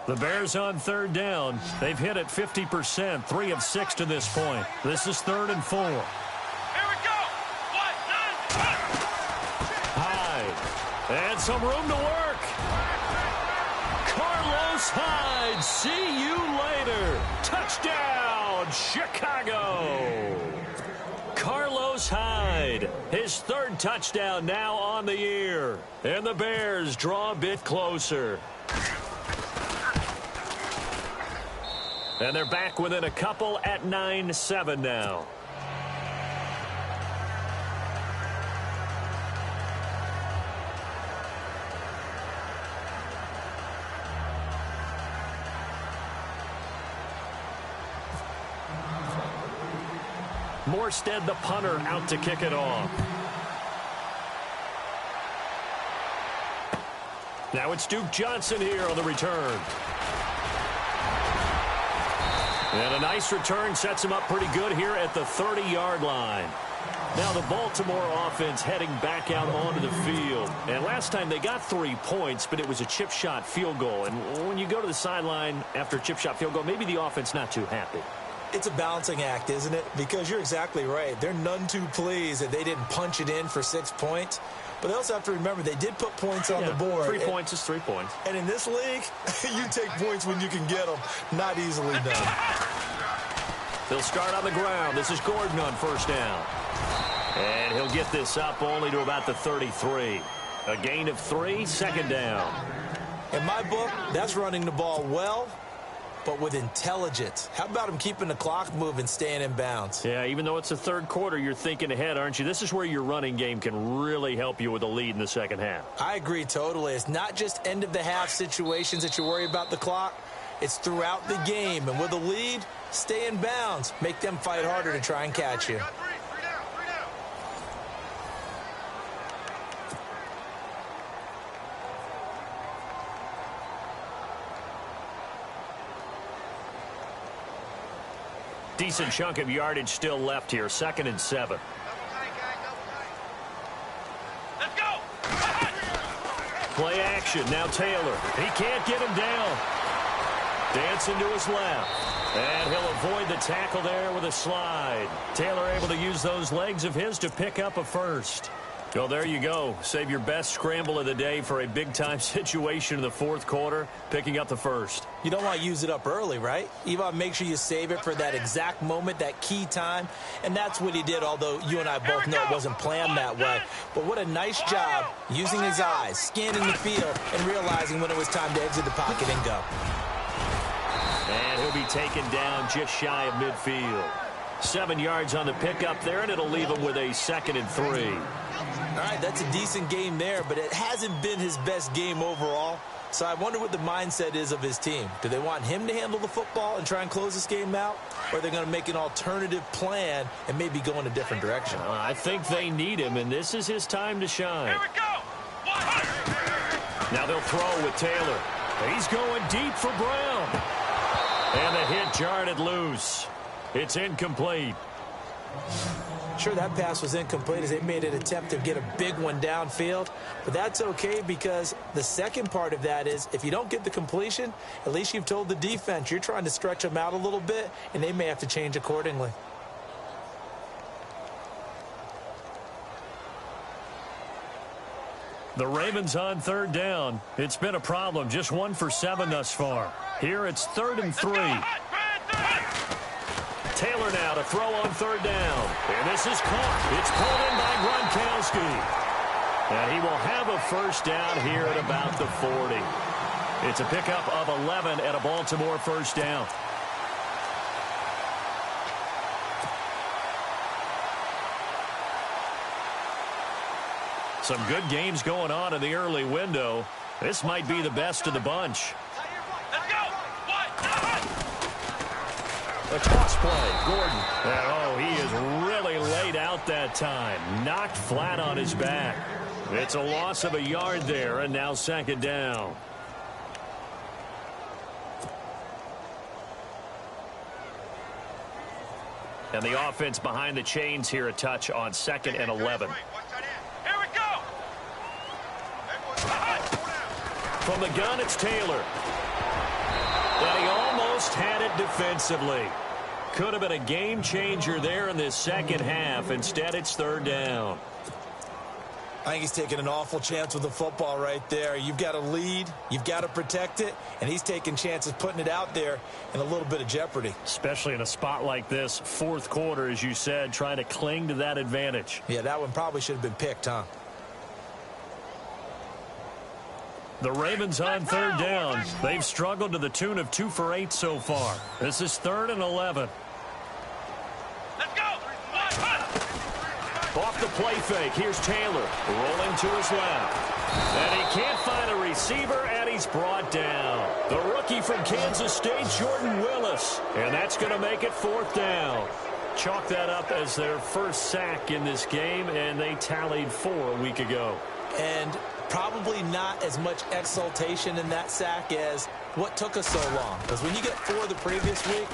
Speaker 1: The Bears on 3rd down. They've hit it 50%, 3 of 6 to this point. This is 3rd and 4.
Speaker 3: Here we go.
Speaker 1: Hyde. And some room to work. Carlos Hyde. See you later. Touchdown, Chicago. Carlos Hyde. His 3rd touchdown now on the year. And the Bears draw a bit closer. And they're back within a couple at 9-7 now. Morstead, the punter, out to kick it off. Now it's Duke Johnson here on the return. And a nice return sets him up pretty good here at the 30-yard line. Now the Baltimore offense heading back out onto the field. And last time they got 3 points, but it was a chip shot field goal. And when you go to the sideline after a chip shot field goal, maybe the offense not too happy.
Speaker 2: It's a balancing act, isn't it? Because you're exactly right. They're none too pleased that they didn't punch it in for 6 points. But they also have to remember they did put points on the board.
Speaker 1: 3 points is 3 points.
Speaker 2: And in this league, you take points when you can get them. Not easily done.
Speaker 1: They'll start on the ground. This is Gordon on 1st down. And he'll get this up only to about the 33. A gain of 3, 2nd down.
Speaker 2: In my book, that's running the ball well, but with intelligence. How about him keeping the clock moving, staying in bounds?
Speaker 1: Yeah, even though it's the 3rd quarter, you're thinking ahead, aren't you? This is where your running game can really help you with a lead in the 2nd half.
Speaker 2: I agree totally. It's not just end-of-the-half situations that you worry about the clock. It's throughout the game. And with a lead, stay in bounds. Make them fight harder to try and catch you.
Speaker 1: Decent chunk of yardage still left here. 2nd and 7.
Speaker 3: Let's go!
Speaker 1: Play action. Now Taylor. He can't get him down. Dancing to his left. And he'll avoid the tackle there with a slide. Taylor able to use those legs of his to pick up a first. Well, there you go. Save your best scramble of the day for a big-time situation in the 4th quarter, picking up the first.
Speaker 2: You don't want to use it up early, right? You want to make sure you save it for that exact moment, that key time. And that's what he did, although you and I both know it wasn't planned that way. But what a nice job using his eyes, scanning the field, and realizing when it was time to exit the pocket and go.
Speaker 1: And he'll be taken down just shy of midfield. 7 yards on the pickup there, and it'll leave him with a 2nd and 3.
Speaker 2: All right, that's a decent game there, but it hasn't been his best game overall. So I wonder what the mindset is of his team. Do they want him to handle the football and try and close this game out? Or are they going to make an alternative plan and maybe go in a different direction?
Speaker 1: I think they need him, and this is his time to shine.
Speaker 3: Here we go!
Speaker 1: Now they'll throw with Taylor. He's going deep for Brown. And the hit jarred it loose. It's incomplete.
Speaker 2: Sure, that pass was incomplete as they made an attempt to get a big one downfield. But that's okay because the second part of that is if you don't get the completion, at least you've told the defense you're trying to stretch them out a little bit, and they may have to change accordingly.
Speaker 1: The Ravens on 3rd down. It's been a problem. Just 1 for 7 thus far. Here it's 3rd and 3. Taylor now to throw on 3rd down. And this is caught. It's pulled in by Gronkowski. And he will have a first down here at about the 40. It's a pickup of 11 at a Baltimore first down. Some good games going on in the early window. This might be the best of the bunch.
Speaker 3: Let's go!
Speaker 1: A toss play, Gordon. And, oh, he is really laid out that time. Knocked flat on his back. It's a loss of a yard there, and now 2nd down. And the offense behind the chains here a touch on 2nd and 11.
Speaker 3: Here we go!
Speaker 1: From the gun, it's Taylor. And he almost had it defensively. Could have been a game changer there in this second half. Instead, it's 3rd down.
Speaker 2: I think he's taking an awful chance with the football right there. You've got to lead, you've got to protect it, and he's taking chances putting it out there in a little bit of jeopardy.
Speaker 1: Especially in a spot like this, 4th quarter, as you said, trying to cling to that advantage.
Speaker 2: Yeah, that one probably should have been picked, huh?
Speaker 1: The Ravens on 3rd down. They've struggled to the tune of 2 for 8 so far. This is 3rd and 11.
Speaker 3: Let's go!
Speaker 1: Off the play fake, here's Taylor rolling to his left. And he can't find a receiver, and he's brought down. The rookie from Kansas State, Jordan Willis. And that's going to make it 4th down. Chalk that up as their first sack in this game, and they tallied 4 a week ago.
Speaker 2: And probably not as much exultation in that sack as what took us so long. Because when you get 4 the previous week,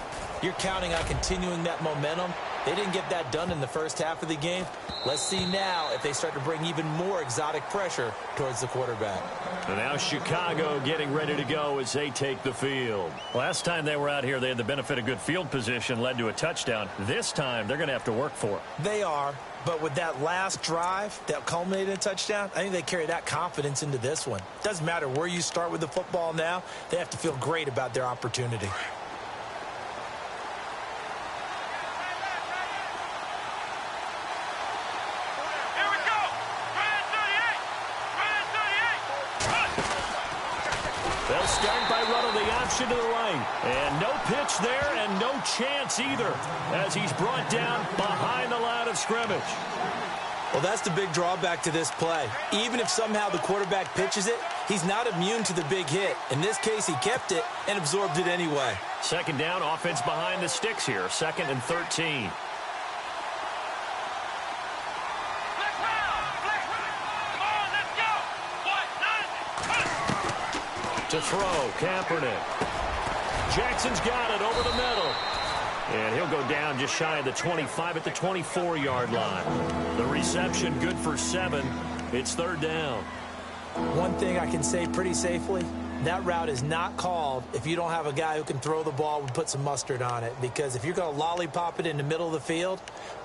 Speaker 2: you're counting on continuing that momentum. They didn't get that done in the first half of the game. Let's see now if they start to bring even more exotic pressure towards the quarterback.
Speaker 1: And now Chicago getting ready to go as they take the field. Last time they were out here, they had the benefit of good field position, led to a touchdown. This time, they're going to have to work for it.
Speaker 2: They are, but with that last drive that culminated in a touchdown, I think they carry that confidence into this one. Doesn't matter where you start with the football now, they have to feel great about their opportunity.
Speaker 1: They'll start by running the option to the right. And no pitch there and no chance either as he's brought down behind the line of scrimmage.
Speaker 2: Well, that's the big drawback to this play. Even if somehow the quarterback pitches it, He's not immune to the big hit. In this case, he kept it and absorbed it anyway.
Speaker 1: Second down, offense behind the sticks here. 2nd and 13. To throw, Kaepernick. Jackson's got it over the middle. And he'll go down just shy of the 25 at the 24-yard line. The reception good for 7. It's 3rd down.
Speaker 2: One thing I can say pretty safely, that route is not called if you don't have a guy who can throw the ball and put some mustard on it. Because if you're going to lollipop it in the middle of the field,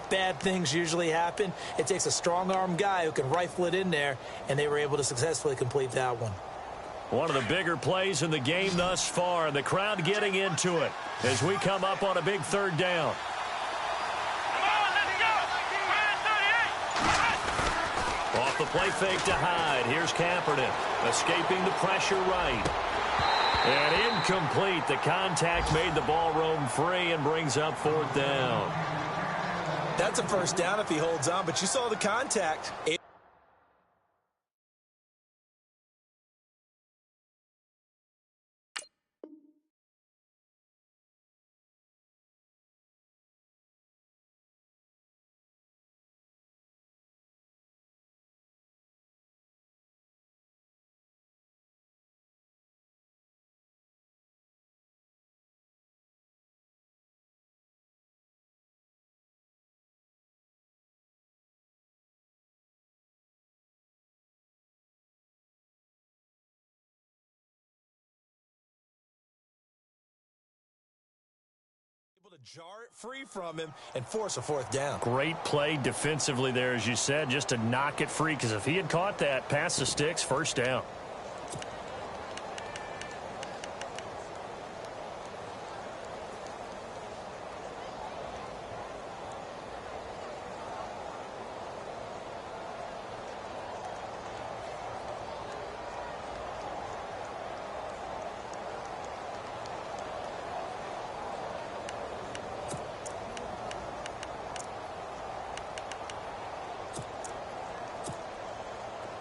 Speaker 2: bad things usually happen. It takes a strong-arm guy who can rifle it in there, and they were able to successfully complete that one.
Speaker 1: One of the bigger plays in the game thus far, and the crowd getting into it as we come up on a big 3rd down. Off the play fake to Hyde. Here's Kaepernick escaping the pressure right. And incomplete. The contact made the ball roam free and brings up 4th down.
Speaker 2: That's a 1st down if he holds on, but you saw the contact. To jar it free from him and force a 4th down.
Speaker 1: Great play defensively there, as you said, just to knock it free, because if he had caught that, past the sticks, 1st down.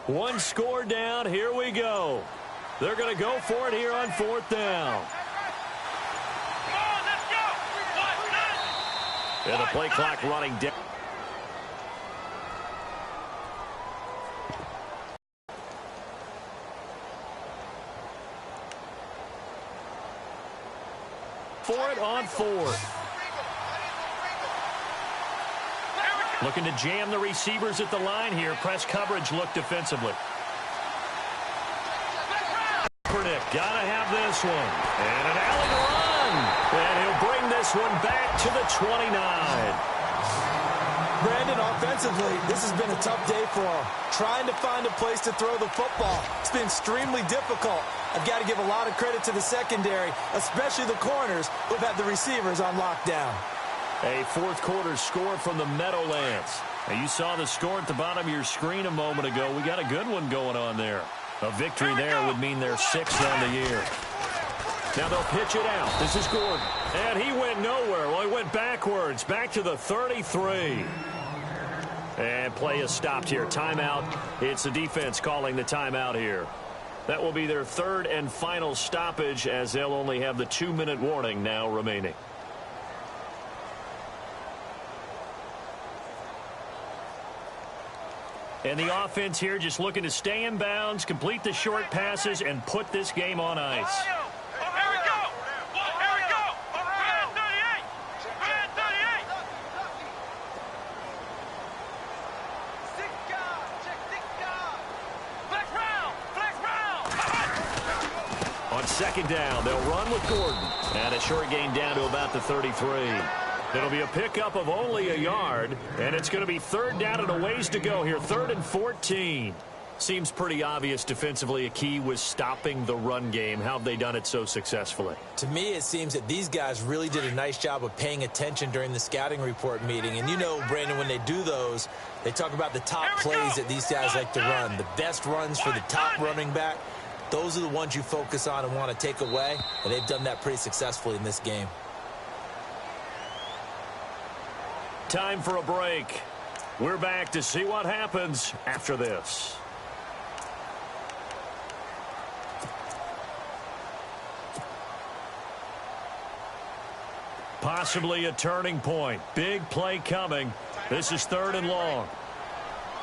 Speaker 1: One score down. Here we go. They're going to go for it here on 4th down. And the play clock running down. For it on 4th. Looking to jam the receivers at the line here. Press coverage look defensively. Kaepernick got to have this one. And an alley run. And he'll bring this one back to the 29.
Speaker 2: Brandon, offensively, this has been a tough day for him. Trying to find a place to throw the football. It's been extremely difficult. I've got to give a lot of credit to the secondary, especially the corners who've had the receivers on lockdown.
Speaker 1: A 4th quarter score from the Meadowlands. Now, you saw the score at the bottom of your screen a moment ago. We got a good one going on there. A victory there would mean they're 6th on the year. Now they'll pitch it out. This is Gordon. And he went nowhere. Well, he went backwards. Back to the 33. And play is stopped here. Timeout. It's the defense calling the timeout here. That will be their 3rd and final stoppage, as they'll only have the 2-minute warning now remaining. And the offense here just looking to stay in bounds, complete the short passes, and put this game on ice.
Speaker 3: Here we go! Here we go! We're at 38! We're at 38! Flex round!
Speaker 1: On 2nd down, they'll run with Gordon. And a short gain down to about the 33. It'll be a pickup of only a yard, and it's going to be 3rd down and a ways to go here. 3rd and 14. Seems pretty obvious defensively a key was stopping the run game. How have they done it so successfully?
Speaker 2: To me, it seems that these guys really did a nice job of paying attention during the scouting report meeting. And you know, Brandon, when they do those, they talk about the top plays that these guys like to run. The best runs for the top running back. Those are the ones you focus on and want to take away. And they've done that pretty successfully in this game.
Speaker 1: Time for a break. We're back to see what happens after this. Possibly a turning point. Big play coming. This is 3rd and long.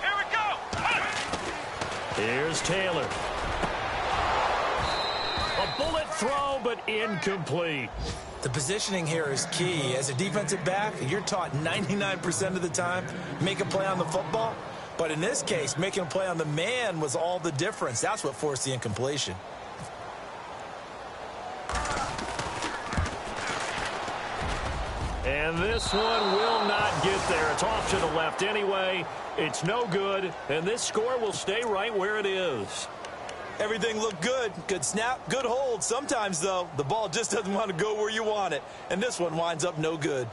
Speaker 3: Here we go.
Speaker 1: Here's Taylor. A bullet throw, but incomplete.
Speaker 2: The positioning here is key. As a defensive back, you're taught 99% of the time, make a play on the football. But in this case, making a play on the man was all the difference. That's what forced the incompletion.
Speaker 1: And this one will not get there. It's off to the left anyway. It's no good, and this score will stay right where it is.
Speaker 2: Everything looked good. Good snap, good hold. Sometimes, though, the ball just doesn't want to go where you want it. And this one winds up no good.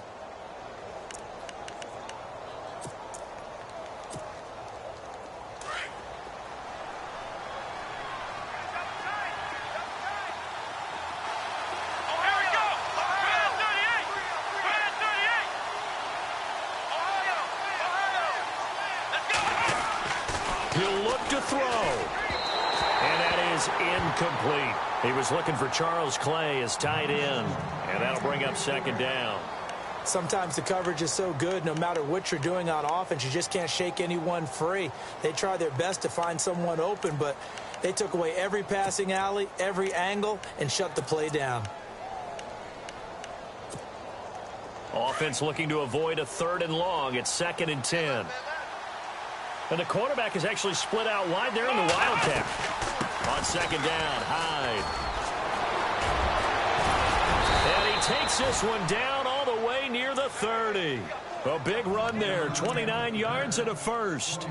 Speaker 1: He'll look to throw. And that is incomplete. He was looking for Charles Clay as tight end. And that'll bring up 2nd down.
Speaker 2: Sometimes the coverage is so good, no matter what you're doing on offense, you just can't shake anyone free. They try their best to find someone open, but they took away every passing alley, every angle, and shut the play down.
Speaker 1: Offense looking to avoid a 3rd and long. It's 2nd and 10. And the quarterback is actually split out wide there in the Wildcat. On 2nd down, Hyde. And he takes this one down all the way near the 30. A big run there, 29 yards and a first.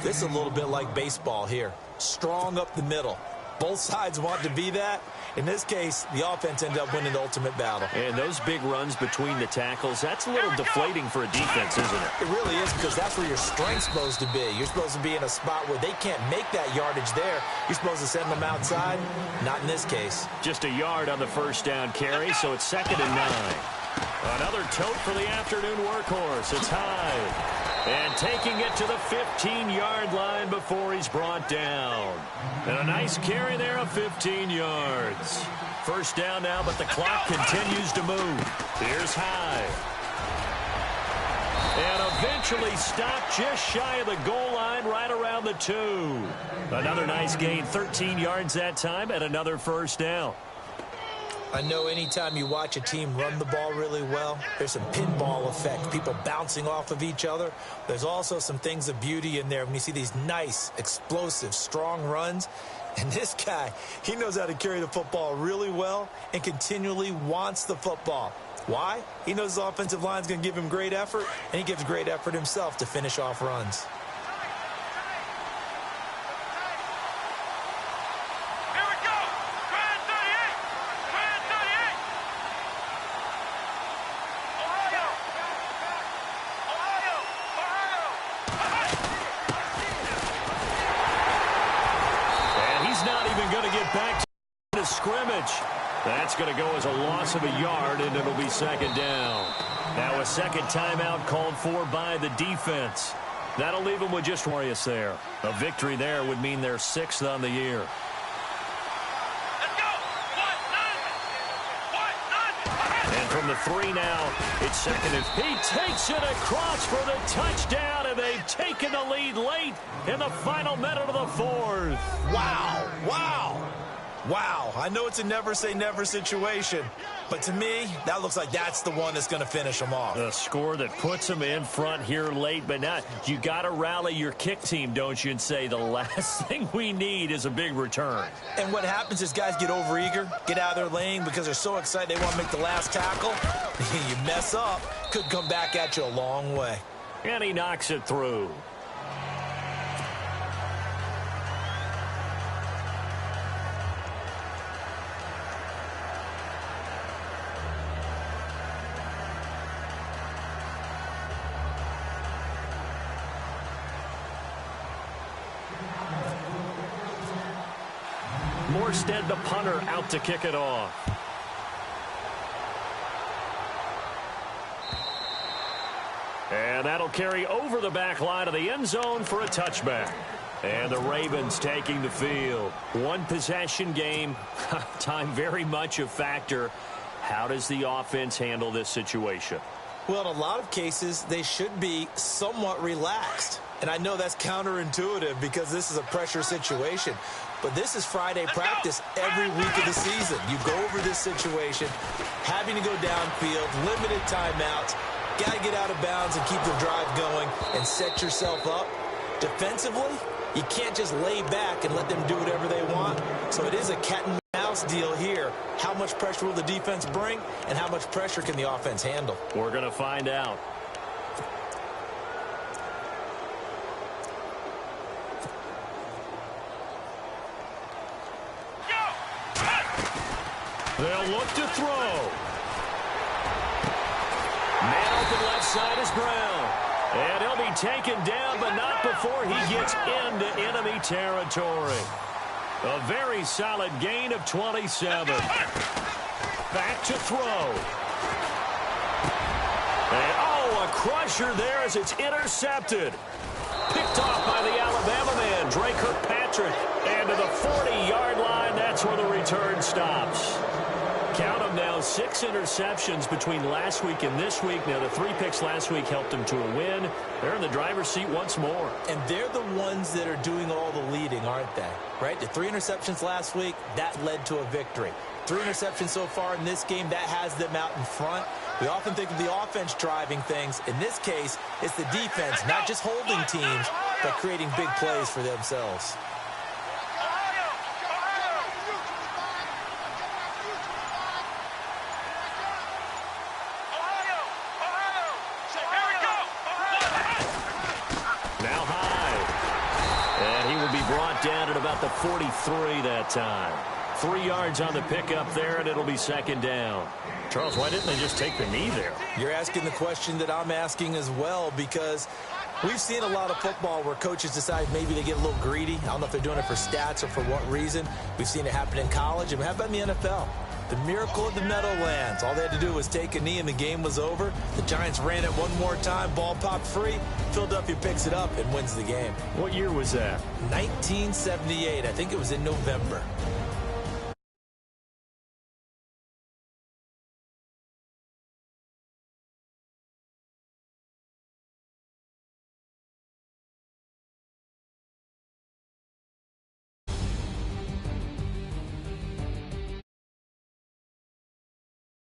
Speaker 2: This is a little bit like baseball here. Strong up the middle. Both sides want to be that. In this case, the offense ended up winning the ultimate battle.
Speaker 1: And those big runs between the tackles, that's a little deflating for a defense, isn't it?
Speaker 2: It really is, because that's where your strength's supposed to be. You're supposed to be in a spot where they can't make that yardage there. You're supposed to send them outside. Not in this case.
Speaker 1: Just a yard on the 1st down carry, so it's 2nd and 9. Another tote for the afternoon workhorse. It's Hyde. And taking it to the 15-yard line before he's brought down. And a nice carry there of 15 yards. 1st down now, but the clock continues to move. Here's Hyde. And eventually stopped just shy of the goal line right around the 2. Another nice gain, 13 yards that time, and another 1st down.
Speaker 2: I know anytime you watch a team run the ball really well, there's some pinball effect, people bouncing off of each other. There's also some things of beauty in there when you see these nice, explosive, strong runs. And this guy, he knows how to carry the football really well and continually wants the football. Why? He knows his offensive line's going to give him great effort, and he gives great effort himself to finish off runs.
Speaker 1: Scrimmage. That's going to go as a loss of a yard, and it'll be 2nd down. Now a second timeout called for by the defense. That'll leave them with just Warriors there. A victory there would mean they're 6th on the year.
Speaker 3: Let's go. 1-9.
Speaker 1: And from the 3 now, it's 2nd and he takes it across for the touchdown, and they've taken the lead late in the final minute of the 4th.
Speaker 2: Wow. Wow. Wow, I know it's a never-say-never situation, but to me, that looks like that's the one that's going to finish them off.
Speaker 1: A score that puts them in front here late, but not. You got to rally your kick team, don't you, and say the last thing we need is a big return.
Speaker 2: And what happens is guys get overeager, get out of their lane because they're so excited they want to make the last tackle. You mess up, could come back at you a long way.
Speaker 1: And he knocks it through. Morstead, the punter, out to kick it off. And that'll carry over the back line of the end zone for a touchback. And the Ravens taking the field. One possession game. Time very much a factor. How does the offense handle this situation?
Speaker 2: Well, in a lot of cases, they should be somewhat relaxed. And I know that's counterintuitive because this is a pressure situation. But this is Friday practice every week of the season. You go over this situation, having to go downfield, limited timeouts, got to get out of bounds and keep the drive going and set yourself up. Defensively, you can't just lay back and let them do whatever they want. So it is a cat and mouse deal here. How much pressure will the defense bring, and how much pressure can the offense handle?
Speaker 1: We're going to find out. They'll look to throw. Man open left side is Brown. And he'll be taken down, but not before he gets into enemy territory. A very solid gain of 27. Back to throw. And, oh, a crusher there as it's intercepted. Picked off by the Alabama man, Drake Kirkpatrick. And to the 40-yard line, that's where the return stops. Count them now, 6 interceptions between last week and this week. Now, the 3 picks last week helped them to a win. They're in the driver's seat once more.
Speaker 2: And they're the ones that are doing all the leading, aren't they? Right? The 3 interceptions last week, that led to a victory. 3 interceptions so far in this game, that has them out in front. We often think of the offense driving things. In this case, it's the defense, not just holding teams, but creating big plays for themselves.
Speaker 1: Down at about the 43 that time. 3 yards on the pickup there, and it'll be second down. Charles, why didn't they just take the knee there?
Speaker 2: You're asking the question that I'm asking as well, because we've seen a lot of football where coaches decide maybe they get a little greedy. I don't know if they're doing it for stats or for what reason. We've seen it happen in college, and how about in the NFL? The miracle of the Meadowlands. All they had to do was take a knee, and the game was over. The Giants ran it one more time. Ball popped free. Philadelphia picks it up and wins the game.
Speaker 1: What year was that?
Speaker 2: 1978. I think it was in November.